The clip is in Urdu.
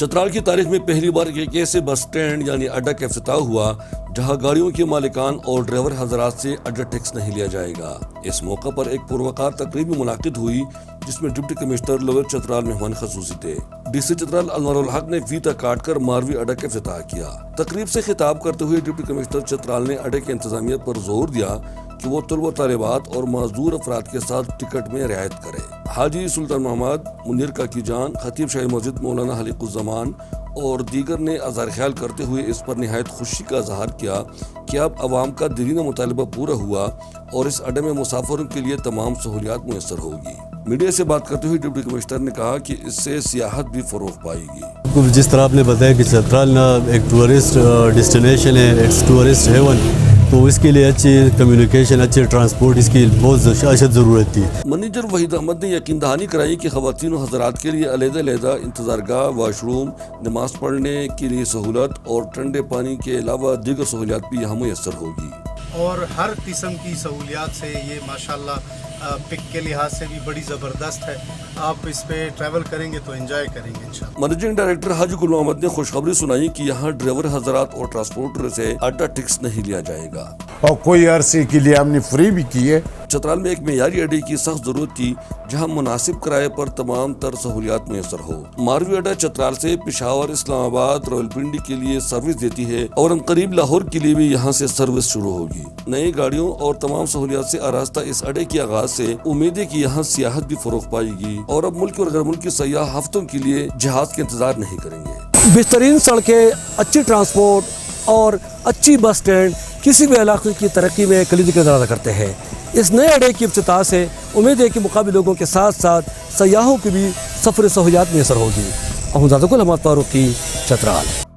چترال کی تاریخ میں پہلی بار ایک ایسے بس اسٹینڈ یعنی اڈا کا افتتاح ہوا جہاں گاڑیوں کے مالکان اور ڈرائیور حضرات سے اڈا ٹیکس نہیں لیا جائے گا۔ اس موقع پر ایک پروقار تقریب بھی منعقد ہوئی جس میں ڈپٹی کمشنر لوئر چترال مہمان خصوصی تھے۔ ڈی سی چترال انور الحق نے فیتا کاٹ کر ماروی اڈا کا افتتاح کیا۔ تقریب سے خطاب کرتے ہوئے ڈپٹی کمشنر چترال نے اڈے کی انتظامیہ پر زور دیا کہ وہ طلبہ طالبات اور معذور افراد کے ساتھ ٹکٹ میں رعایت کرے۔ حاجی سلطان محمد، منیر کاکی جان، خطیب شاہی مسجد مولانا حلیق الزمان اور دیگر نے اظہار خیال کرتے ہوئے اس پر نہایت خوشی کا اظہار کیا کہ اب عوام کا دیرینہ مطالبہ پورا ہوا اور اس اڈے میں مسافروں کے لیے تمام سہولیات میسر ہوگی۔ میڈیا سے بات کرتے ہوئے ڈپٹی کمشنر نے کہا کہ اس سے سیاحت بھی فروغ پائے گی۔ جس طرح آپ نے بتایا کہ چترال ایک ٹورسٹ ڈیسٹینیشن ہے، ایک ٹورسٹ ہیون، تو اس کے لیے اچھی کمیونیکیشن، اچھے ٹرانسپورٹ اس کی بہت اشد ضرورت تھی۔ منیجر وحید احمد نے یقین دہانی کرائی کہ خواتین و حضرات کے لیے علیحدہ علیحدہ انتظار گاہ، واش روم، نماز پڑھنے کے لیے سہولت اور ٹھنڈے پانی کے علاوہ دیگر سہولیات بھی یہاں میسر ہوگی۔ اور ہر قسم کی سہولیات سے یہ ماشاءاللہ پک کے لحاظ سے بھی بڑی زبردست ہے۔ آپ اس پہ ٹریول کریں گے تو انجوائے کریں گے انشاءاللہ۔ منیجنگ ڈائریکٹر حاجی غلام احمد نے خوشخبری سنائی کہ یہاں ڈرائیور حضرات اور ٹرانسپورٹر سے اڈا ٹیکس نہیں لیا جائے گا اور کوئی عرصے کے لیے ہم نے فری بھی کی ہے۔ چترال میں ایک معیاری اڈے کی سخت ضرورت تھی جہاں مناسب کرائے پر تمام تر سہولیات میسر ہو۔ ماروی اڈا چترال سے پشاور، اسلام آباد، راولپنڈی کے لیے سروس دیتی ہے اور عنقریب لاہور کے لیے بھی یہاں سے سروس شروع ہوگی۔ نئی گاڑیوں اور تمام سہولیات سے آراستہ اس اڈے کے آغاز سے امید ہے کہ یہاں سیاحت بھی فروغ پائے گی اور اب ملک اور غیر ملکی سیاح ہفتوں کے لیے جہاز کے انتظار نہیں کریں گے۔ بہترین سڑکیں، اچھی ٹرانسپورٹ اور اچھی بس اسٹینڈ کسی بھی علاقے کی ترقی میں کلیدی کردار ادا کرتے ہیں۔ اس نئے اڈے کی افتتاح سے امید ہے کہ مقامی لوگوں کے ساتھ ساتھ سیاحوں کی بھی سفر سہولیات میسر ہوگی۔ احمد زادہ گل، احمد فاروقی، چترال۔